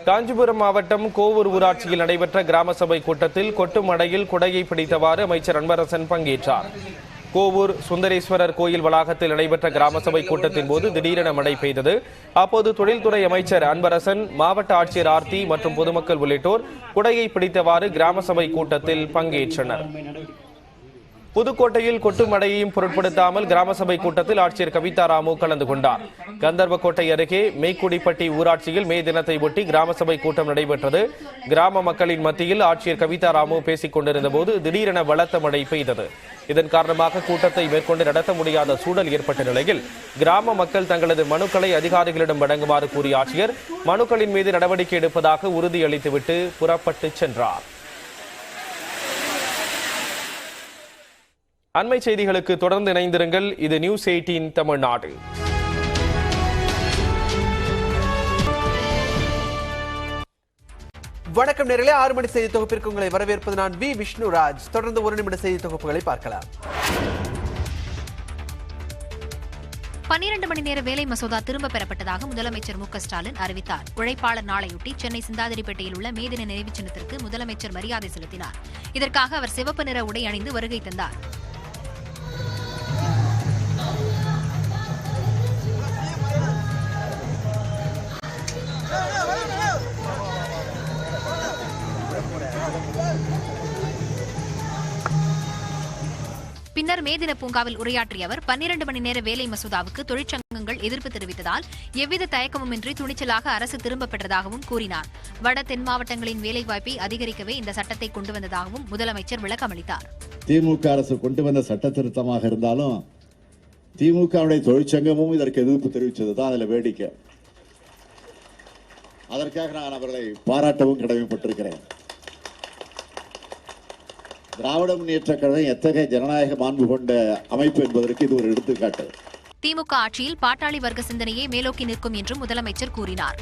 காஞ்சிபுரம் மாவட்டம் கோவூர் ஊராட்சியில் நடைபெற்ற கிராம சபை கூட்டத்தில் கொட்டுமடையில் குடையை பிடித்தவாறு அமைச்சர் அன்பரசன் பங்கேற்றார். கோவூர் சுந்தரேஸ்வரர் கோயில் வளாகத்தில் நடைபெற்ற கிராம சபை கூட்டத்தின் போது திடீரென மழை பெய்தது. அப்போது தொழில்துறை அமைச்சர் அன்பரசன், மாவட்ட ஆட்சியர் ஆர்த்தி மற்றும் பொதுமக்கள் உள்ளிட்டோர் குடையை பிடித்தவாறு கிராம சபை கூட்டத்தில் பங்கேற்றனர். புதுக்கோட்டையில் கொட்டும் மழையையும் பொருட்படுத்தாமல் கிராம சபை கூட்டத்தில் ஆட்சியர் கவிதா ராமு கலந்து கொண்டார். கந்தர்வக்கோட்டை அருகே மேக்குடிப்பட்டி ஊராட்சியில் மே தினத்தை ஒட்டி கிராம சபை கூட்டம் நடைபெற்றது. கிராம மக்களின் மத்தியில் ஆட்சியர் கவிதா ராமு பேசிக் கொண்டிருந்த போது திடீரென பலத்த மழை பெய்தது. இதன் காரணமாக கூட்டத்தை மேற்கொண்டு நடத்த முடியாத சூழல் ஏற்பட்ட நிலையில் கிராம மக்கள் தங்களது மனுக்களை அதிகாரிகளிடம் வழங்குமாறு கூறிய ஆட்சியர் மனுக்களின் மீது நடவடிக்கை எடுப்பதாக உறுதியளித்துவிட்டு புறப்பட்டு சென்றார். அண்மை செய்திகளுக்கு தொடர்ந்து இணைந்திருங்கள். இது நியூஸ் 18 தமிழ்நாடு. வணக்கம் நேரலே 6 மணி செய்தி தொகுப்பிற்கு உங்களை வரவேற்பது நான் வி விஷ்ணுராஜ். தொடர்ந்து 1 நிமிட செய்தி தொகுப்புகளை பார்க்கலாம். 12 மணி நேர வேலை மசோதா திரும்ப பெறப்பட்டதாக முதலமைச்சர் மு க ஸ்டாலின் அறிவித்தார். உழைப்பாளர் நாளையொட்டி சென்னை சிந்தாதிரிப்பேட்டையில் உள்ள மே தின நினைவு சின்னத்திற்கு முதலமைச்சர் மரியாதை செலுத்தினார். இதற்காக அவர் சிவப்பு நிற உடை அணிந்து வருகை தந்தார். பின்னர் மே தின பூங்காவில் உரையாற்றிய அவர் 12 மணி நேர வேலை மசோதாவுக்கு தொழிற்சங்கங்கள் எதிர்ப்பு தெரிவித்ததால் எவ்வித தயக்கமுமின்றி துணிச்சலாக அரசு திரும்ப பெற்றதாகவும் கூறினார். வட தென் மாவட்டங்களின் வேலைவாய்ப்பை அதிகரிக்கவே இந்த சட்டத்தை கொண்டு வந்ததாகவும் முதலமைச்சர் விளக்கமளித்தார். திமுக அரசு கொண்டு வந்த சட்ட திருத்தமாக இருந்தாலும் திமுகவுடைய தொழிற்சங்கமும் இதற்கு எதிர்ப்பு தெரிவித்ததுதான் அதுல வேடிக்கை. அதற்காக நான் அவர்களை பாராட்டவும் கடமைப்பட்டிருக்கிறேன். திராவிட முன்னேற்ற கழகம் எத்தகைய ஜனநாயக மாண்பு கொண்ட அமைப்பு என்பதற்கு இது ஒரு எடுத்துக்காட்டு. திமுக ஆட்சியில் பாட்டாளி வர்க்க சிந்தனையே மேலோக்கி நிற்கும் என்றும் முதலமைச்சர் கூறினார்.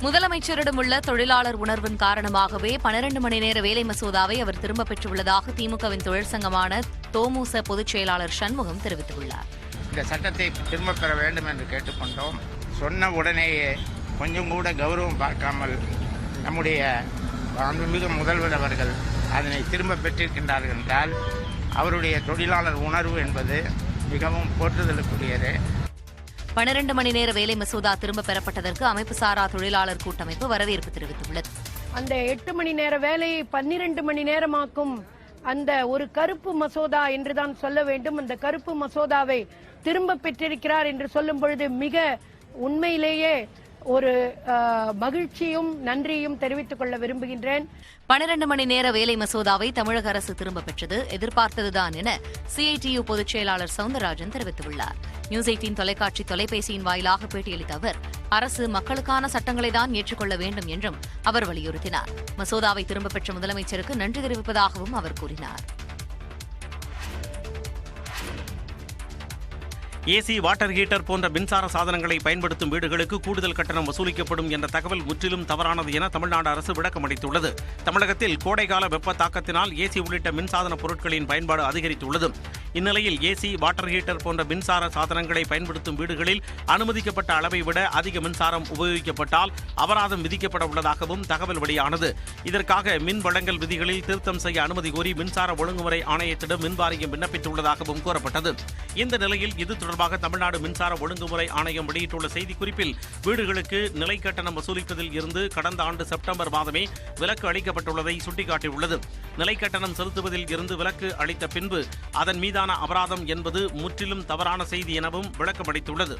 முதலமைச்சரிடம் உள்ள தொழிலாளர் உணர்வின் காரணமாகவே 12 மணி நேர வேலை மசோதாவை அவர் திரும்ப பெற்றுள்ளதாக திமுகவின் தொழிற்சங்கமான தோமுச பொதுச் செயலாளர் சண்முகம் தெரிவித்துள்ளார். இந்த சட்டத்தை திரும்ப பெற வேண்டும் என்று கேட்டுக்கொண்டோம். சொன்ன உடனேயே கொஞ்சம் கூட கௌரவம் பார்க்காமல் நம்முடைய மாண்புமிகு முதல்வர் அவர்கள் அதனை திரும்ப பெற்றிருக்கின்றார்கள் என்றால் அவருடைய தொழிலாளர் உணர்வு என்பது மிகவும் போற்றுதலுக்குரியது. 12 மணி நேர வேலை மசோதா திரும்ப பெறப்பட்டதற்கு அமைப்பு சாரா தொழிலாளர் கூட்டமைப்பு வரவேற்பு தெரிவித்துள்ளது. அந்த 8 மணி நேர வேலையை 12 மணி நேரமாக்கும் அந்த ஒரு கருப்பு மசோதா என்றுதான் சொல்ல வேண்டும். அந்த கருப்பு மசோதாவை திரும்ப பெற்றிருக்கிறார் என்று சொல்லும் பொழுது மிக உண்மையிலேயே ஒரு மகிழ்ச்சியும் நன்றியும் தெரிவித்துக் கொள்ள விரும்புகின்றேன். 12 மணி நேர வேலை மசோதாவை தமிழக அரசு திரும்ப பெற்றது எதிர்பார்த்ததுதான் என சிஐடியு பொதுச் செயலாளர் சவுந்தரராஜன் தெரிவித்துள்ளார். நியூஸ் 18 தொலைக்காட்சி தொலைபேசியின் வாயிலாக பேட்டியளித்த அவர் அரசு மக்களுக்கான சட்டங்களை தான் ஏற்றுக்கொள்ள வேண்டும் என்றும் அவர் வலியுறுத்தினார். மசோதாவை திரும்ப பெற்ற முதலமைச்சருக்கு நன்றி தெரிவிப்பதாகவும் அவர் கூறினார். ஏசி, வாட்டர் ஹீட்டர் போன்ற மின்சார சாதனங்களை பயன்படுத்தும் வீடுகளுக்கு கூடுதல் கட்டணம் வசூலிக்கப்படும் என்ற தகவல் முற்றிலும் தவறானது என தமிழ்நாடு அரசு விளக்கம் அளித்துள்ளது. தமிழகத்தில் கோடைகால வெப்ப தாக்கத்தினால் ஏசி உள்ளிட்ட மின்சாதன பொருட்களின் பயன்பாடு அதிகரித்துள்ளது. இந்நிலையில் ஏசி, வாட்டர் ஹீட்டர் போன்ற மின்சார சாதனங்களை பயன்படுத்தும் வீடுகளில் அனுமதிக்கப்பட்ட அளவை விட அதிக மின்சாரம் உபயோகிக்கப்பட்டால் அபராதம் விதிக்கப்பட உள்ளதாகவும் தகவல் வெளியானது. இதற்காக மின் வழங்கல் விதிகளில் திருத்தம் செய்ய அனுமதி கோரி மின்சார ஒழுங்குமுறை ஆணையத்திடம் மின்வாரியம் விண்ணப்பித்துள்ளதாகவும் கூறப்பட்டது. இந்த நிலையில் இது தொடர்பாக தமிழ்நாடு மின்சார ஒழுங்குமுறை ஆணையம் வெளியிட்டுள்ள செய்திக்குறிப்பில் வீடுகளுக்கு நிலை கட்டணம் வசூலிப்பதில் இருந்து கடந்த ஆண்டு செப்டம்பர் மாதமே விலக்கு அளிக்கப்பட்டுள்ளதை சுட்டிக்காட்டியுள்ளது. நிலை கட்டணம் செலுத்துவதில் இருந்து விலக்கு அளித்த பின்பு அதன் மீதான அபராதம் என்பது முற்றிலும் தவறான செய்தி எனவும் விளக்கமளித்துள்ளது.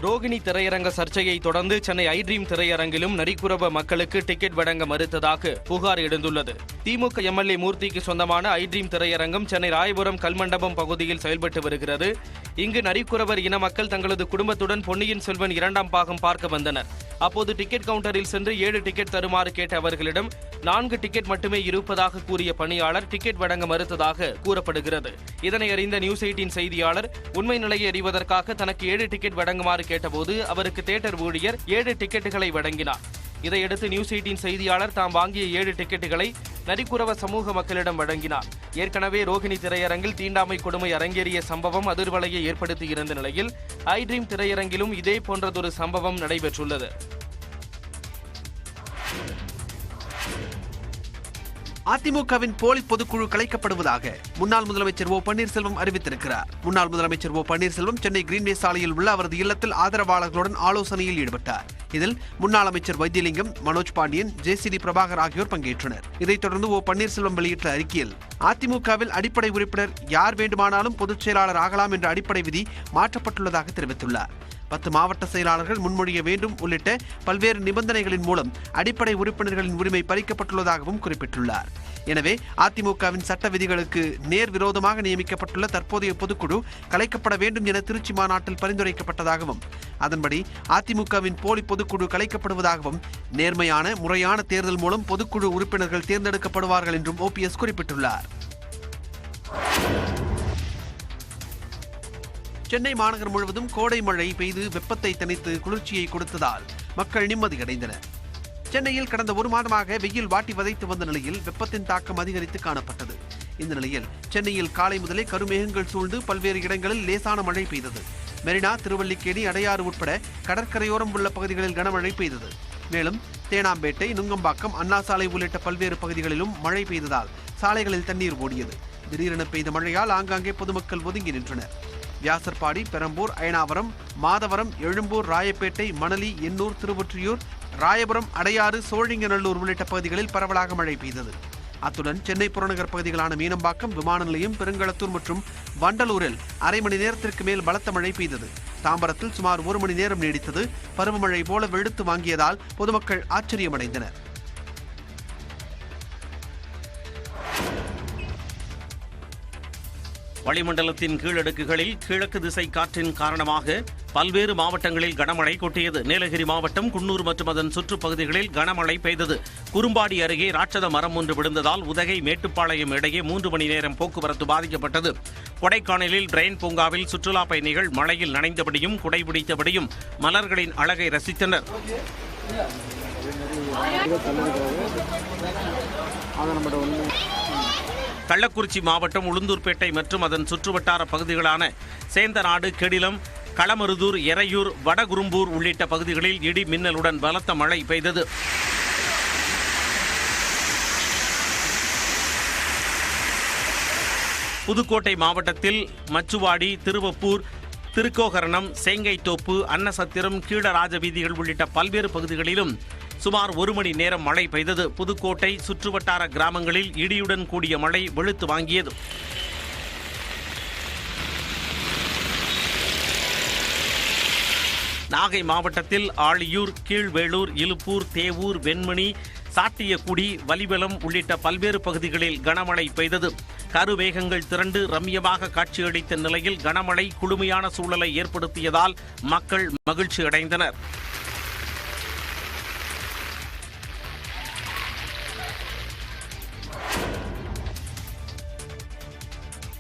ரோகிணி திரையரங்க சர்ச்சையை தொடர்ந்து சென்னை ஐட்ரீம் திரையரங்கிலும் நரிக்குறவ மக்களுக்கு டிக்கெட் வழங்க மறுத்ததாக புகார் எழுந்துள்ளது. திமுக எம்எல்ஏ மூர்த்திக்கு சொந்தமான ஐட்ரீம் திரையரங்கம் சென்னை ராயபுரம் கல்மண்டபம் பகுதியில் செயல்பட்டு வருகிறது. இங்கு நரிக்குறவர் இன மக்கள் தங்களது குடும்பத்துடன் பொன்னியின் செல்வன் 2ஆம் பாகம் பார்க்க வந்தனர். அப்போது டிக்கெட் கவுண்டரில் சென்று 7 டிக்கெட் தருமாறு கேட்ட அவர்களிடம் 4 டிக்கெட் மட்டுமே இருப்பதாக கூறிய பணியாளர் டிக்கெட் வழங்க மறுத்ததாக கூறப்படுகிறது. இதனை அறிந்த நியூஸ் 18 செய்தியாளர் உண்மை நிலையை அறிவதற்காக தனக்கு 7 டிக்கெட் வழங்குமாறு கேட்டபோது அவருக்கு தியேட்டர் ஊழியர் 7 டிக்கெட்டுகளை வழங்கினார். இதையடுத்து நியூஸ் 18 செய்தியாளர் தாம் வாங்கிய 7 டிக்கெட்டுகளை நரிக்குறவ சமூக மக்களிடம் வழங்கினார். ஏற்கனவே ரோகிணி திரையரங்கில் தீண்டாமை கொடுமை அரங்கேறிய சம்பவம் அதிர்வலையை ஏற்படுத்தியிருந்த நிலையில் ஐட்ரீம் திரையரங்கிலும் இதே போன்றதொரு சம்பவம் நடைபெற்றுள்ளது. அதிமுகவின் போலி பொதுக்குழு கலைக்கப்படுவதாக முன்னாள் முதலமைச்சர் ஓ பன்னீர்செல்வம் அறிவித்திருக்கிறார். முன்னாள் முதலமைச்சர் ஓ பன்னீர்செல்வம் சென்னை கிரீன்வே சாலையில் உள்ள அவரது இல்லத்தில் ஆதரவாளர்களுடன் ஆலோசனையில் ஈடுபட்டார். இதில் முன்னாள் அமைச்சர் வைத்தியலிங்கம், மனோஜ் பாண்டியன், ஜேசிடி பிரபாகர் ஆகியோர் பங்கேற்றனர். இதைத் தொடர்ந்து ஓ பன்னீர்செல்வம் வெளியிட்ட அறிக்கையில் அதிமுகவில் அடிப்படை உறுப்பினர் யார் வேண்டுமானாலும் பொதுச் செயலாளர் ஆகலாம் என்ற அடிப்படை விதி மாற்றப்பட்டுள்ளதாக தெரிவித்துள்ளார். 10 மாவட்ட செயலாளர்கள் முன்மொழிய வேண்டும் உள்ளிட்ட பல்வேறு நிபந்தனைகளின் மூலம் அடிப்படை உறுப்பினர்களின் உரிமை பறிக்கப்பட்டுள்ளதாகவும் குறிப்பிட்டுள்ளார். எனவே அதிமுகவின் சட்ட விதிகளுக்கு நேர் விரோதமாக நியமிக்கப்பட்டுள்ள தற்போதைய பொதுக்குழு கலைக்கப்பட வேண்டும் என திருச்சி மாநாட்டில் பரிந்துரைக்கப்பட்டதாகவும், அதன்படி அதிமுகவின் போலி பொதுக்குழு கலைக்கப்படுவதாகவும், நேர்மையான முறையான தேர்தல் மூலம் பொதுக்குழு உறுப்பினர்கள் தேர்ந்தெடுக்கப்படுவார்கள் என்றும் ஓபிஎஸ் குறிப்பிட்டுள்ளார். சென்னை மாநகர் முழுவதும் கோடை மழை பெய்து வெப்பத்தை தணித்து குளிர்ச்சியை கொடுத்ததால் மக்கள் நிம்மதியடைந்தனர். சென்னையில் கடந்த 1 மாதமாக வெயில் வாட்டி வதைத்து வந்த நிலையில் வெப்பத்தின் தாக்கம் அதிகரித்து காணப்பட்டது. இந்த நிலையில் சென்னையில் காலை முதலே கருமேகங்கள் சூழ்ந்து பல்வேறு இடங்களில் லேசான மழை பெய்தது. மெரினா, திருவல்லிக்கேணி, அடையாறு உட்பட கடற்கரையோரம் உள்ள பகுதிகளில் கனமழை பெய்தது. மேலும் தேனாம்பேட்டை, நுங்கம்பாக்கம், அண்ணா சாலை உள்ளிட்ட பல்வேறு பகுதிகளிலும் மழை பெய்ததால் சாலைகளில் தண்ணீர் ஓடியது. திடீரென பெய்த மழையால் ஆங்காங்கே பொதுமக்கள் ஒதுங்கி நின்றனர். வியாசர்பாடி, பெரம்பூர், அயனாவரம், மாதவரம், எழும்பூர், ராயப்பேட்டை, மணலி, எண்ணூர், திருவொற்றியூர், ராயபுரம், அடையாறு, சோழிங்கநல்லூர் உள்ளிட்ட பகுதிகளில் பரவலாக மழை பெய்தது. அத்துடன் சென்னை புறநகர் பகுதிகளான மீனம்பாக்கம், விமான நிலையம், பெருங்களத்தூர் மற்றும் வண்டலூரில் அரை மணி நேரத்திற்கு மேல் பலத்த மழை பெய்தது. தாம்பரத்தில் சுமார் 1 மணி நேரம் நீடித்தது. பருவமழை போல வெளுத்து வாங்கியதால் பொதுமக்கள் ஆச்சரியமடைந்தனர். வளிமண்டலத்தின் கீழடுக்குகளில் கிழக்கு திசை காற்றின் காரணமாக பல்வேறு மாவட்டங்களில் கனமழை கொட்டியது. நீலகிரி மாவட்டம் குன்னூர் மற்றும் அதன் சுற்றுப்பகுதிகளில் கனமழை பெய்தது. குறும்பாடி அருகே ராட்சத மரம் ஒன்று விழுந்ததால் உதகை மேட்டுப்பாளையம் இடையே 3 மணி நேரம் போக்குவரத்து பாதிக்கப்பட்டது. கொடைக்கானலில் டிரெயின் பூங்காவில் சுற்றுலா பயணிகள் மழையில் நனைந்தபடியும் குடைபிடித்தபடியும் மலர்களின் அழகை ரசித்தனர். கள்ளக்குறிச்சி மாவட்டம் உளுந்தூர்பேட்டை மற்றும் அதன் சுற்றுவட்டார பகுதிகளான சேந்தநாடு, கெடிலம், களமருதூர், எறையூர், வடகுரும்பூர் உள்ளிட்ட பகுதிகளில் இடி மின்னலுடன் பலத்த மழை பெய்தது. புதுக்கோட்டை மாவட்டத்தில் மச்சுவாடி, திருவப்பூர், திருக்கோகரணம், சேங்கைத்தோப்பு, அன்னசத்திரம், கீழராஜ வீதிகள் உள்ளிட்ட பல்வேறு பகுதிகளிலும் சுமார் 1 மணி நேரம் மழை பெய்தது. புதுக்கோட்டை சுற்றுவட்டார கிராமங்களில் இடியுடன் கூடிய மழை வெளுத்து வாங்கியது. நாகை மாவட்டத்தில் ஆழியூர், கீழ்வேளூர், இலுப்பூர், தேவூர், வெண்மணி, சாட்டியக்குடி, வலிவலம் உள்ளிட்ட பல்வேறு பகுதிகளில் கனமழை பெய்தது. கருவேகங்கள் திரண்டு ரம்யமாக காட்சியளித்த நிலையில் கனமழை குளுமையான சூழலை ஏற்படுத்தியதால் மக்கள் மகிழ்ச்சி அடைந்தனர்.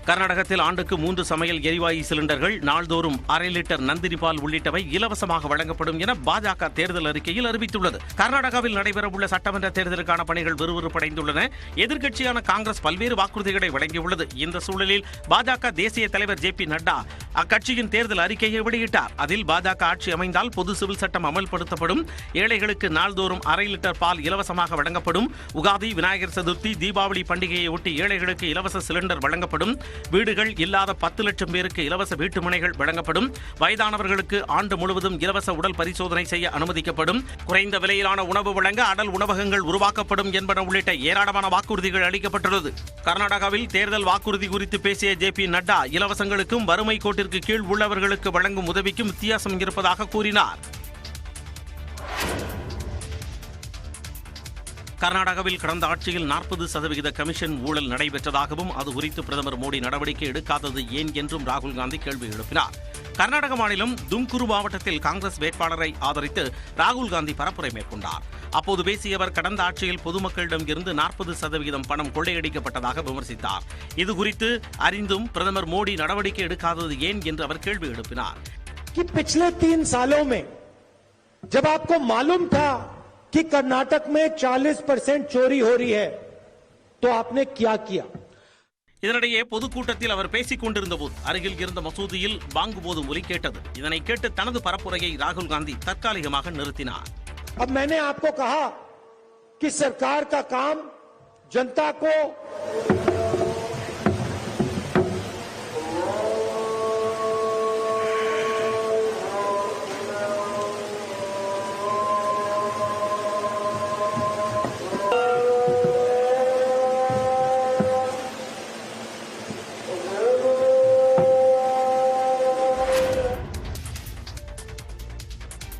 கர்நாடகத்தில் ஆண்டுக்கு 3 சமையல் எரிவாயு சிலிண்டர்கள், நாள்தோறும் 1/2 லிட்டர் நந்தினி பால் உள்ளிட்டவை இலவசமாக வழங்கப்படும் என பாஜக தேர்தல் அறிக்கையில் அறிவித்துள்ளது. கர்நாடகாவில் நடைபெறவுள்ள சட்டமன்ற தேர்தலுக்கான பணிகள் விறுவிறுப்படைந்துள்ளன. எதிர்க்கட்சியான காங்கிரஸ் பல்வேறு வாக்குறுதிகளை வழங்கியுள்ளது. இந்த சூழலில் பாஜக தேசிய தலைவர் ஜே பி நட்டா அக்கட்சியின் தேர்தல் அறிக்கையை வெளியிட்டார். அதில் பாஜக ஆட்சி அமைந்தால் பொது சிவில் சட்டம் அமல்படுத்தப்படும், ஏழைகளுக்கு நாள்தோறும் 1/2 லிட்டர் பால் இலவசமாக வழங்கப்படும், உகாதி, விநாயகர் சதுர்த்தி, தீபாவளி பண்டிகையை ஒட்டி ஏழைகளுக்கு இலவச சிலிண்டர் வழங்கப்படும், வீடுகள் இல்லாத 10 லட்சம் பேருக்கு இலவச வீட்டுமனைகள் வழங்கப்படும், வயதானவர்களுக்கு ஆண்டு முழுவதும் இலவச உடல் பரிசோதனை செய்ய அனுமதிக்கப்படும், குறைந்த விலையிலான உணவு வழங்க அடல் உணவகங்கள் உருவாக்கப்படும் என்பன உள்ளிட்ட ஏராளமான வாக்குறுதிகள் அளிக்கப்பட்டுள்ளது. கர்நாடகாவில் தேர்தல் வாக்குறுதி குறித்து பேசிய ஜே பி நட்டா இலவசங்களுக்கும் வறுமை கோட்டிற்கு கீழ் உள்ளவர்களுக்கு வழங்கும் உதவிக்கும் வித்தியாசம் இருப்பதாக கூறினார். கர்நாடகாவில் கடந்த ஆட்சியில் 40% கமிஷன் ஊழல் நடைபெற்றதாகவும் அது குறித்து பிரதமர் மோடி நடவடிக்கை எடுக்காதது ஏன் என்றும் ராகுல் காந்தி கேள்வி எழுப்பினார். கர்நாடக மாநிலம் தும்குரு மாவட்டத்தில் காங்கிரஸ் வேட்பாளரை ஆதரித்து ராகுல் காந்தி பரப்புரை மேற்கொண்டார். அப்போது பேசிய அவர் கடந்த ஆட்சியில் பொதுமக்களிடம் இருந்து 40% பணம் கொள்ளையடிக்கப்பட்டதாக விமர்சித்தார். இது குறித்து அறிந்தும் பிரதமர் மோடி நடவடிக்கை எடுக்காதது ஏன் என்று அவர் கேள்வி எழுப்பினார். पिछले 3 सालों में जब आपको मालूम था कि कर्नाटक में 40% चोरी हो रही है, तो आपने क्या किया? இதனிடையே பொதுக்கூட்டத்தில் அவர் பேசிக் கொண்டிருந்த போது அருகில் இருந்த மசூதியில் பாங்கு போதும் ஒலி கேட்டது. இதனை கேட்டு தனது பரப்புரையை ராகுல் காந்தி தற்காலிகமாக நிறுத்தினார். अब मैंने आपको कहा कि सरकार का काम जनता को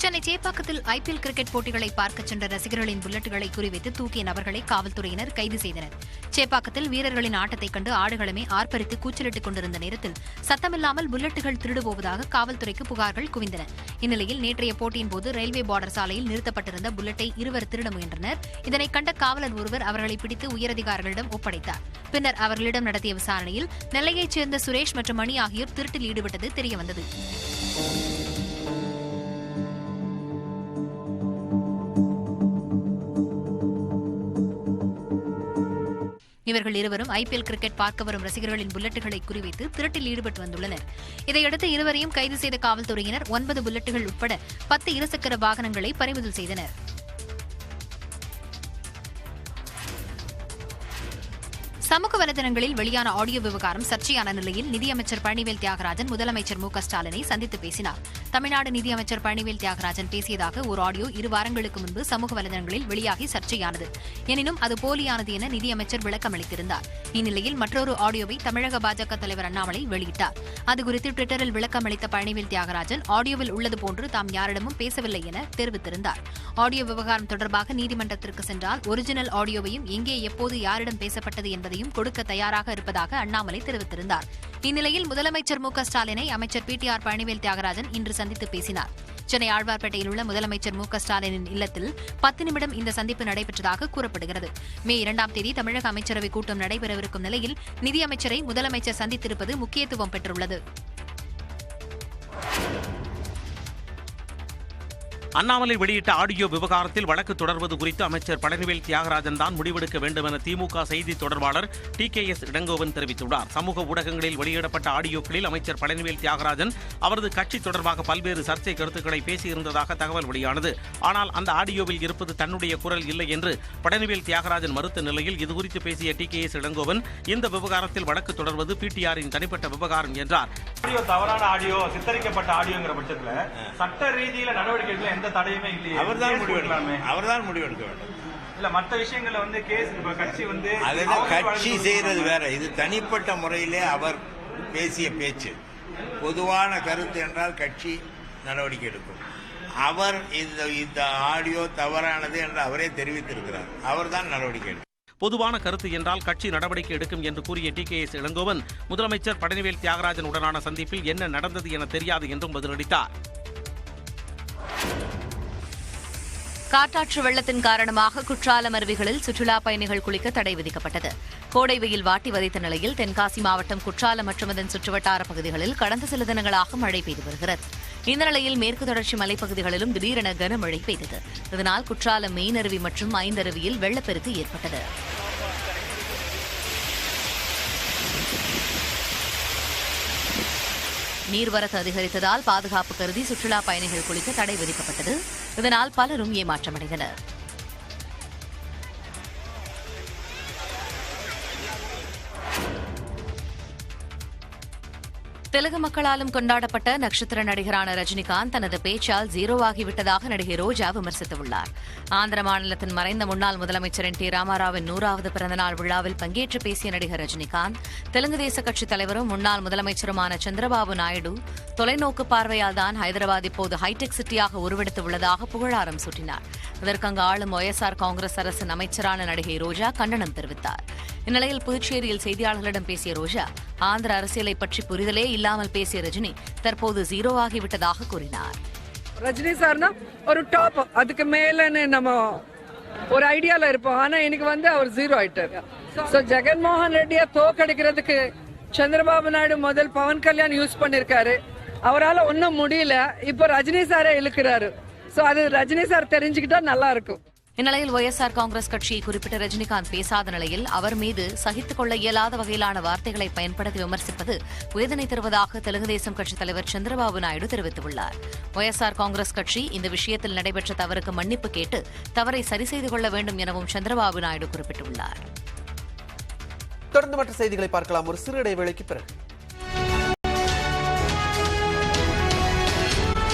சென்னை சேப்பாக்கத்தில் ஐபிஎல் கிரிக்கெட் போட்டிகளை பார்க்க சென்ற ரசிகர்களின் புல்லட்டுகளை குறிவைத்து தூக்கிய நபர்களை காவல்துறையினர் கைது செய்தனர். சேப்பாக்கத்தில் வீரர்களின் ஆட்டத்தைக் கண்டு ஆடுகளமே ஆர்ப்பரித்து கூச்சலிட்டுக் கொண்டிருந்த நேரத்தில் சத்தமில்லாமல் புல்லட்டுகள் திருடு போவதாக காவல்துறைக்கு புகார்கள் குவிந்தன. இந்நிலையில் நேற்றைய போட்டியின் போது ரயில்வே பார்டர் சாலையில் நிறுத்தப்பட்டிருந்த புல்லட்டை இருவர் திருட முயன்றனர். இதனை கண்ட காவலர் ஒருவர் அவர்களை பிடித்து உயரதிகாரிகளிடம் ஒப்படைத்தார். பின்னர் அவர்களிடம் நடத்திய விசாரணையில் நெல்லையைச் சேர்ந்த சுரேஷ் மற்றும் மணி ஆகியோர் திருட்டில் ஈடுபட்டது தெரியவந்தது. இவர்கள் இருவரும் ஐபிஎல் கிரிக்கெட் பார்க்க வரும் ரசிகர்களின் புல்லட்டுகளை குறிவைத்து திருட்டில் ஈடுபட்டு வந்துள்ளனர். இதையடுத்து இருவரையும் கைது செய்த காவல்துறையினர் 9 புல்லட்டுகள் உட்பட 10 இருசக்கர வாகனங்களை பறிமுதல் செய்தனர். சமூக வலைதளங்களில் வெளியான ஆடியோ விவகாரம் சர்ச்சையான நிலையில் நிதியமைச்சர் பழனிவேல் தியாகராஜன் முதலமைச்சர் மு.க. ஸ்டாலினை சந்தித்து பேசினார். தமிழ்நாடு நிதியமைச்சர் பழனிவேல் தியாகராஜன் பேசியதாக ஒரு ஆடியோ 2 வாரங்களுக்கு முன்பு சமூக வலைதளங்களில் வெளியாகி சர்ச்சையானது. எனினும் அது போலியானது என நிதியமைச்சர் விளக்கமளித்திருந்தார். இந்நிலையில் மற்றொரு ஆடியோவை தமிழக பாஜக தலைவர் அண்ணாமலை வெளியிட்டார். அதுகுறித்து ட்விட்டரில் விளக்கமளித்த பழனிவேல் தியாகராஜன் ஆடியோவில் உள்ளது போன்று தாம் யாரிடமும் பேசவில்லை என தெரிவித்திருந்தார். ஆடியோ விவகாரம் தொடர்பாக நீதிமன்றத்திற்கு சென்றால் ஒரிஜினல் ஆடியோவையும் எங்கே எப்போது யாரிடம் பேசப்பட்டது என்பதையும் கொடுக்க தயாராக இருப்பதாக அண்ணாமலை தெரிவித்திருந்தார். இந்நிலையில் முதலமைச்சர் மு.க. ஸ்டாலினை அமைச்சர் பிடிஆர் பழனிவேல் தியாகராஜன் இன்று சந்தித்து பேசினார். சென்னை ஆழ்வார்பேட்டையில் உள்ள முதலமைச்சர் மு.க. ஸ்டாலினின் இல்லத்தில் 10 நிமிடம் இந்த சந்திப்பு நடைபெற்றதாக கூறப்படுகிறது. மே 2ஆம் தேதி தமிழக அமைச்சரவை கூட்டம் நடைபெறவிருக்கும் நிலையில் நிதியமைச்சரை முதலமைச்சர் சந்தித்திருப்பது முக்கியத்துவம் பெற்றுள்ளது. அண்ணாமலை வெளியிட்ட ஆடியோ விவகாரத்தில் வழக்கு தொடர்வது குறித்து அமைச்சர் பழனிவேல் தியாகராஜன் தான் முடிவெடுக்க வேண்டும் என திமுக செய்தி தொடர்பாளர் TKS இளங்கோவன் தெரிவித்துள்ளார். சமூக ஊடகங்களில் வெளியிடப்பட்ட ஆடியோக்களில் அமைச்சர் பழனிவேல் தியாகராஜன் அவரது கட்சி தொடர்பாக பல்வேறு சர்ச்சை கருத்துக்களை பேசியிருந்ததாக தகவல் வெளியானது. ஆனால் அந்த ஆடியோவில் இருப்பது தன்னுடைய குரல் இல்லை என்று பழனிவேல் தியாகராஜன் மறுத்த நிலையில் இதுகுறித்து பேசிய TKS இளங்கோவன் இந்த விவகாரத்தில் வழக்கு தொடர்வது பிடிஆரின் தனிப்பட்ட விவகாரம் என்றார். தவறான ஆடியோ சித்தரிக்கப்பட்ட ஆடியோங்கிற பட்சத்தில் சட்ட ரீதியில நடவடிக்கைகள் எந்த தடையுமே இல்லையே. அவர்தான் முடிவெடுக்க வேண்டும். இல்ல மற்ற விஷயங்கள்ல வந்து கேஸ் கட்சி வந்து அதெல்லாம் கட்சி செய்யறது வேற. இது தனிப்பட்ட முறையிலே அவர் பேசிய பேச்சு. பொதுவான கருத்து என்றால் கட்சி நடவடிக்கை எடுக்கும். அவர் இந்த ஆடியோ தவறானது என்று அவரே தெரிவித்திருக்கிறார். அவர்தான் நடவடிக்கை எடுக்கும். பொதுவான கருத்து என்றால் கட்சி நடவடிக்கை எடுக்கும் என்று கூறிய TKS இளங்கோவன் முதலமைச்சர் பழனிவேல் தியாகராஜன் உடனான சந்திப்பில் என்ன நடந்தது என தெரியாது என்றும் பதிலளித்தார். காட்டாற்று வெள்ளத்தின் காரணமாக குற்றாலம் அருவிகளில் சுற்றுலா பயணிகள் குளிக்க தடை விதிக்கப்பட்டது. கோடை வெயில் வாட்டி வதைத்த நிலையில் தென்காசி மாவட்டம் குற்றாலம் மற்றும் அதன் சுற்றுவட்டார பகுதிகளில் கடந்த சில தினங்களாக மழை பெய்து வருகிறது. இந்த நிலையில் மேற்கு தொடர்ச்சி மலைப்பகுதிகளிலும் திடீரென கனமழை பெய்தது. இதனால் குற்றாலம் மெயின் மற்றும் ஐந்தருவியில் வெள்ளப்பெருக்கு ஏற்பட்டது. நீர்வரத்து அதிகரித்ததால் பாதுகாப்பு கருதி சுற்றுலா பயணிகள் குளிக்க தடை விதிக்கப்பட்டது. இதனால் பலரும் ஏமாற்றமடைந்தனர். தெலுங்கு மக்களாலும் கொண்டாடப்பட்ட நட்சத்திர நடிகரான ரஜினிகாந்த் தனது பேச்சால் ஜீரோவாகிவிட்டதாக நடிகை ரோஜா விமர்சித்துள்ளார். ஆந்திர மாநிலத்தின் மறைந்த முன்னாள் முதலமைச்சர் N.T. ராமாராவின் 100வது பிறந்தநாள் விழாவில் பங்கேற்று பேசிய நடிகர் ரஜினிகாந்த் தெலுங்கு தேச கட்சித் தலைவரும் முன்னாள் முதலமைச்சருமான சந்திரபாபு நாயுடு தொலைநோக்கு பார்வையால் தான் ஹைதராபாத் இப்போது ஹைடெக் சிட்டியாக உருவெடுத்து உள்ளதாக புகழாரம் சூட்டினார். இதற்கு அங்கு ஆளும் OSR காங்கிரஸ் அரசின் அமைச்சரான நடிகை ரோஜா கண்டனம் தெரிவித்தார். இந்நிலையில் புதுச்சேரியில் செய்தியாளர்களிடம் பேசிய ரோஜா ஆந்திர அரசியலை பற்றி புரிதலே இல்லாமல் பேசிய ரஜினி தற்போது ஜீரோவாகிவிட்டதாக கூறினார். ரஜினி சார்னா ஒரு டாப், அதுக்கு மேலன்னு நம்ம ஒரு ஐடியால இருப்போம். ஆனா இன்னைக்கு அவர் ஜீரோ ஆயிட்டாரு. ஜெகன்மோகன் ரெட்டியா தோக்கடிக்கிறதுக்கு சந்திரபாபு நாயுடு முதல் பவன் கல்யாண் யூஸ் பண்ணிருக்காரு. அவரால் ஒன்னும் முடியல. இப்போ ரஜினி சாரே இழுக்கிறாரு. அது ரஜினி சார் தெரிஞ்சுக்கிட்டா நல்லா இருக்கும். இந்நிலையில் ஒய்எஸ்ஆர் காங்கிரஸ் கட்சியை குறிப்பிட்ட ரஜினிகாந்த் பேசாத நிலையில் அவர் மீது சகித்துக் கொள்ள இயலாத வகையிலான வார்த்தைகளை பயன்படுத்தி விமர்சிப்பது வேதனை தருவதாக தெலுங்கு தேசம் கட்சித் தலைவர் சந்திரபாபு நாயுடு தெரிவித்துள்ளார். ஒய்எஸ்ஆர் காங்கிரஸ் கட்சி இந்த விஷயத்தில் நடைபெற்ற தவறுக்கு மன்னிப்பு கேட்டு தவறை சரி செய்து கொள்ள வேண்டும் எனவும் சந்திரபாபு நாயுடு குறிப்பிட்டுள்ளார். தொடர்ந்து மற்ற செய்திகளை பார்க்கலாம் ஒரு சிறு இடைவேளைக்கு பிறகு.